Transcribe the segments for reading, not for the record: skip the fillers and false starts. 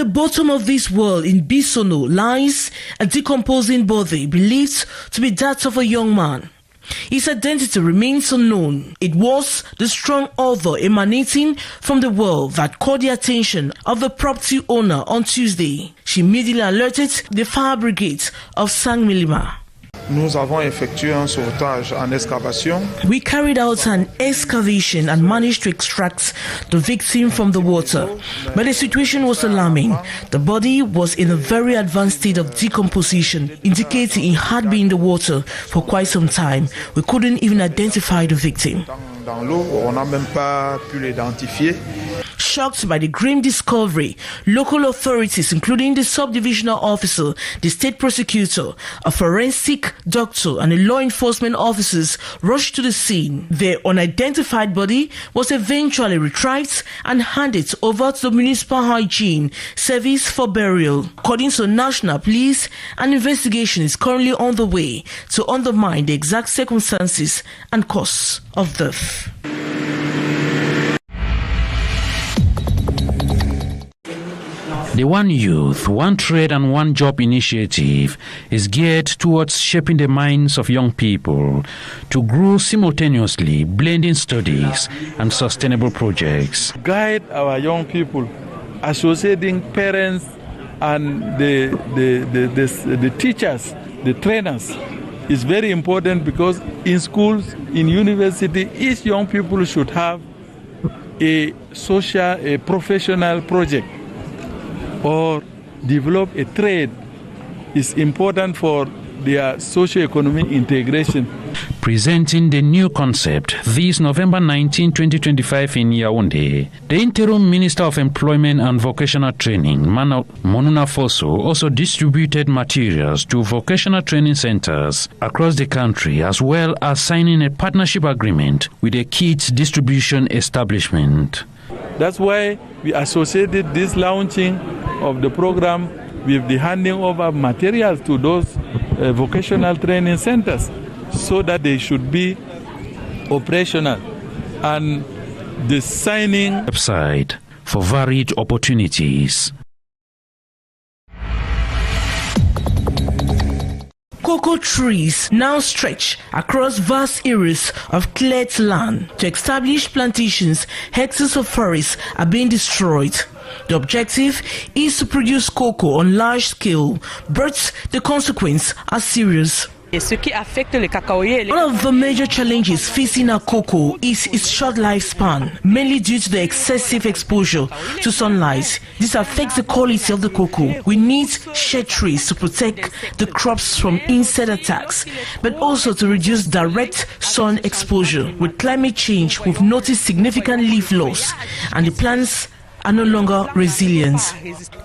the bottom of this well in Bisono lies a decomposing body believed to be that of a young man. His identity remains unknown. It was the strong odor emanating from the well that caught the attention of the property owner on Tuesday. She immediately alerted the fire brigade of Sangmilima. Nous avons effectué un sauvetage en excavation. We carried out an excavation and managed to extract the victim from the water. But the situation was alarming. The body was in a very advanced state of decomposition, indicating it had been in the water for quite some time. We couldn't even identify the victim. Dans l'eau, on n'a même pas pu l'identifier. Shocked by the grim discovery, local authorities, including the subdivisional officer, the state prosecutor, a forensic doctor, and the law enforcement officers rushed to the scene. The unidentified body was eventually retrieved and handed over to the municipal hygiene service for burial. According to the National Police, an investigation is currently on the way to undermine the exact circumstances and cause of death. The One Youth, One Trade and One Job initiative is geared towards shaping the minds of young people to grow simultaneously, blending studies and sustainable projects. Guide our young people, associating parents and the teachers, the trainers, is very important, because in schools, in university, each young people should have a social, a professional project, or develop a trade. Is important for their socio-economic integration. Presenting the new concept this November 19, 2025 in Yaoundé, the Interim Minister of Employment and Vocational Training, Monuna Fosso, also distributed materials to vocational training centers across the country, as well as signing a partnership agreement with a kit distribution establishment. That's why we associated this launching of the program with the handing over materials to those vocational training centers, so that they should be operational, and the signing website for varied opportunities. Cocoa trees now stretch across vast areas of cleared land. To establish plantations, hectares of forests are being destroyed. The objective is to produce cocoa on large scale, but the consequences are serious. One of the major challenges facing our cocoa is its short lifespan, mainly due to the excessive exposure to sunlight. This affects the quality of the cocoa. We need shade trees to protect the crops from insect attacks, but also to reduce direct sun exposure. With climate change, we've noticed significant leaf loss, and the plants are no longer resilient.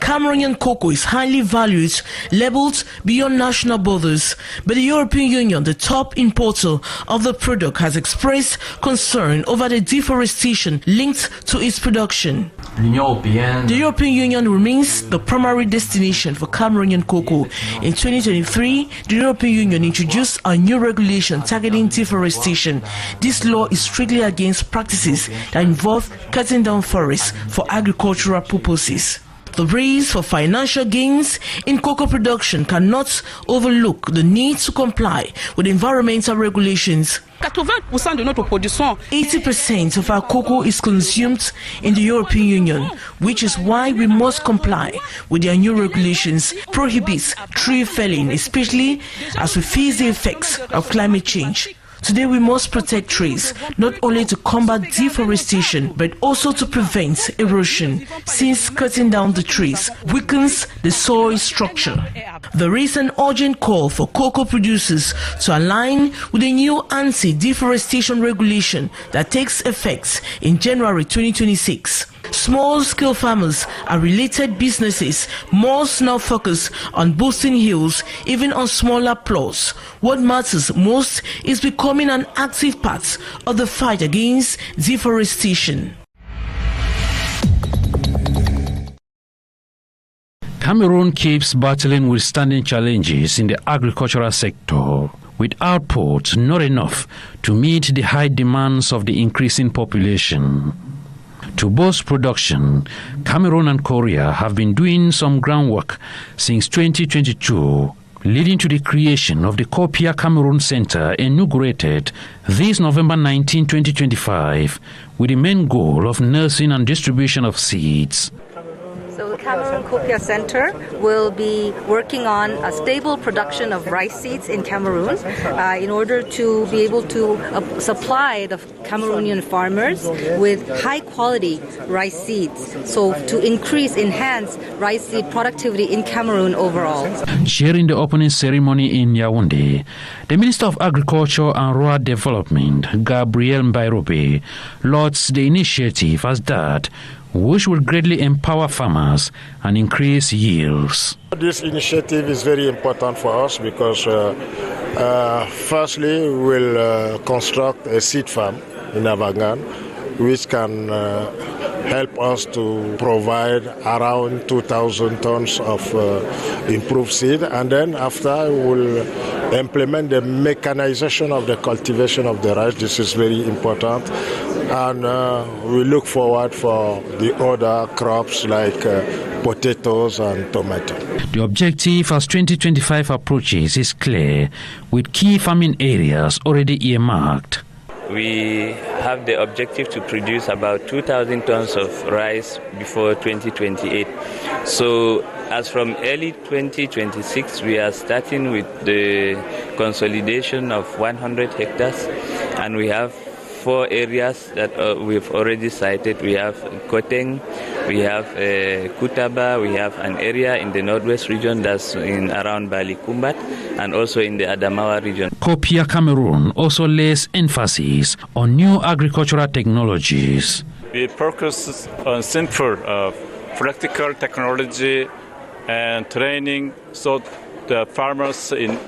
Cameroonian cocoa is highly valued, labeled beyond national borders, but the European Union, the top importer of the product, has expressed concern over the deforestation linked to its production. The European Union remains the primary destination for Cameroonian cocoa. In 2023, the European Union introduced a new regulation targeting deforestation. This law is strictly against practices that involve cutting down forests for agricultural purposes. The race for financial gains in cocoa production cannot overlook the need to comply with environmental regulations. 80% of our cocoa is consumed in the European Union, which is why we must comply with their new regulations, prohibits tree felling, especially as we face the effects of climate change. Today we must protect trees, not only to combat deforestation, but also to prevent erosion, since cutting down the trees weakens the soil structure. There is an urgent call for cocoa producers to align with the new anti-deforestation regulation that takes effect in January 2026. Small-scale farmers and related businesses must now focus on boosting yields, even on smaller plots. What matters most is becoming an active part of the fight against deforestation. Cameroon keeps battling with standing challenges in the agricultural sector, with output not enough to meet the high demands of the increasing population. To boost production, Cameroun and Korea have been doing some groundwork since 2022, leading to the creation of the Copia Cameroun Center, inaugurated this November 19, 2025, with the main goal of nursing and distribution of seeds. So the Cameroun Copia Center will be working on a stable production of rice seeds in Cameroon in order to be able to supply the Cameroonian farmers with high quality rice seeds, so to enhance rice seed productivity in Cameroon overall. Sharing the opening ceremony in Yaoundé, the Minister of Agriculture and Rural Development, Gabriel Mbairobe, lauds the initiative as that which will greatly empower farmers and increase yields. This initiative is very important for us because firstly we will construct a seed farm in Avangan which can help us to provide around 2,000 tons of improved seed, and then after we will implement the mechanization of the cultivation of the rice. This is very important, and we look forward for the other crops like potatoes and tomato. The objective as 2025 approaches is clear, with key farming areas already earmarked. We have the objective to produce about 2,000 tons of rice before 2028. So as from early 2026, we are starting with the consolidation of 100 hectares, and we have 4 areas that we've already cited. We have Koteng, we have Kutaba, we have an area in the northwest region that's in around Balikumbat, and also in the Adamawa region. Copia Cameroun also lays emphasis on new agricultural technologies. We focus on simple, practical technology and training, so the farmers in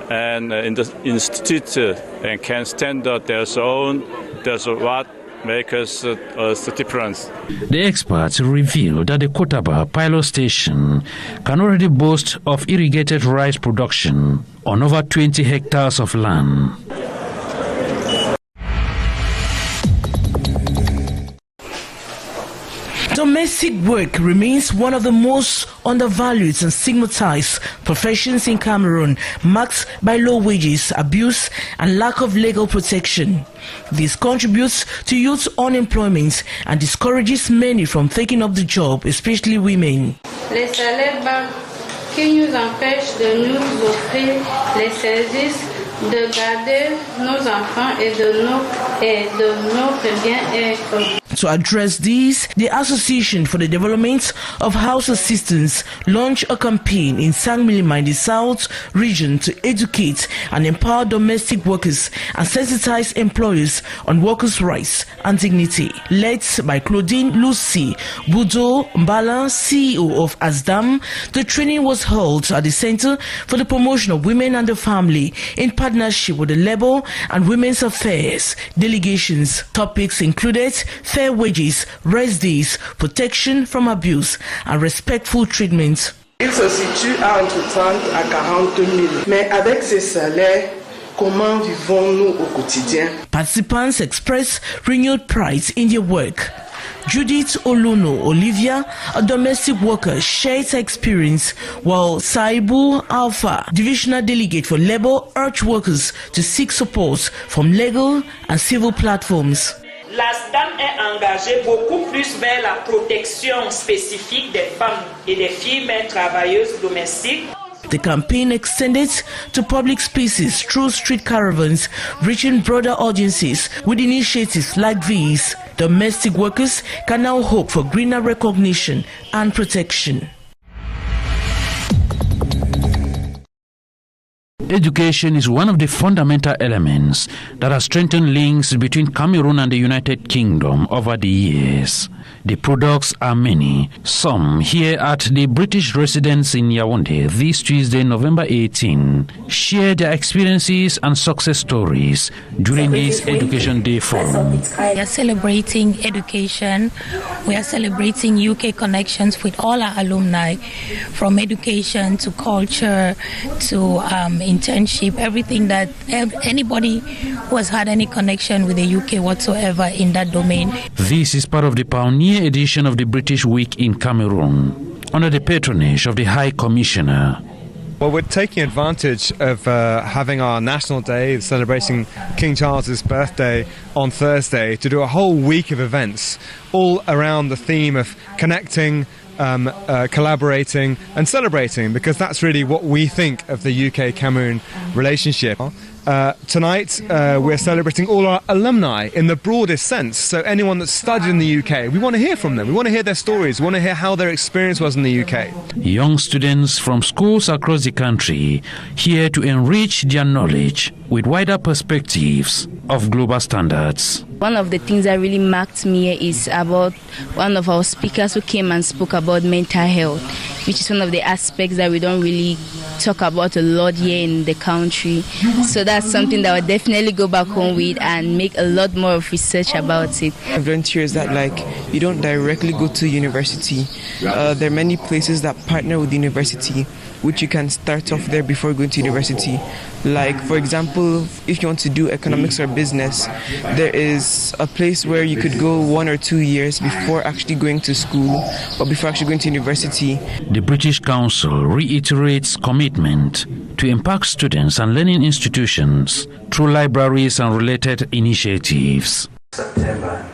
the institute can stand up their own. That's what makes the difference. The experts reveal that the Kotaba pilot station can already boast of irrigated rice production on over 20 hectares of land. Domestic work remains one of the most undervalued and stigmatized professions in Cameroon, marked by low wages, abuse, and lack of legal protection. This contributes to youth unemployment and discourages many from taking up the job, especially women. Les salaires bas qui nous empêchent de nous offrir les services, de garder nos enfants et de notre bien-être. To address this, the Association for the Development of House Assistants launched a campaign in Sangmilima in the South region to educate and empower domestic workers and sensitize employers on workers' rights and dignity. Led by Claudine Lucy Budo Mbala, CEO of ASDAM, the training was held at the Center for the Promotion of Women and the Family in partnership with the Labour and Women's Affairs delegations. Topics included fair wages, rest days, protection from abuse, and respectful treatment. Il se situe à entre 30 à 40 000. Mais avec ces salaires, comment vivons-nous au quotidien? Participants express renewed pride in their work. Judith Oluno Olivia, a domestic worker, shared her experience, while Saibu Alpha, divisional delegate for Labour, urged workers to seek support from legal and civil platforms. L'ASDAM est engagée beaucoup plus vers la protection spécifique des femmes et des filles mères travailleuses domestiques. The campaign extended to public spaces through street caravans, reaching broader audiences. With initiatives like these, domestic workers can now hope for greener recognition and protection. Education is one of the fundamental elements that has strengthened links between Cameroon and the United Kingdom over the years. The products are many. Some here at the British residence in Yaoundé this Tuesday, November 18, share their experiences and success stories during this Education Day Forum. We are celebrating education. We are celebrating UK connections with all our alumni, from education to culture to internship, everything that anybody who has had any connection with the UK whatsoever in that domain. This is part of the pioneer edition of the British Week in Cameroon, under the patronage of the High Commissioner. Well, we're taking advantage of having our National Day, celebrating King Charles's birthday on Thursday, to do a whole week of events, all around the theme of connecting, collaborating and celebrating, because that's really what we think of the UK-Cameroon relationship. Tonight we're celebrating all our alumni in the broadest sense, so anyone that's studied in the UK, we want to hear from them, we want to hear their stories, we want to hear how their experience was in the UK. Young students from schools across the country here to enrich their knowledge with wider perspectives of global standards. One of the things that really marked me is about one of our speakers who came and spoke about mental health, which is one of the aspects that we don't really talk about a lot here in the country. So that's something that I would definitely go back home with and make a lot more of research about it. I've learned here is that you don't directly go to university. There are many places that partner with the university, which you can start off there before going to university. Like, for example, if you want to do economics or business, there is a place where you could go 1 or 2 years before actually going to school or before actually going to university. The British Council reiterates commitment to impact students and learning institutions through libraries and related initiatives. September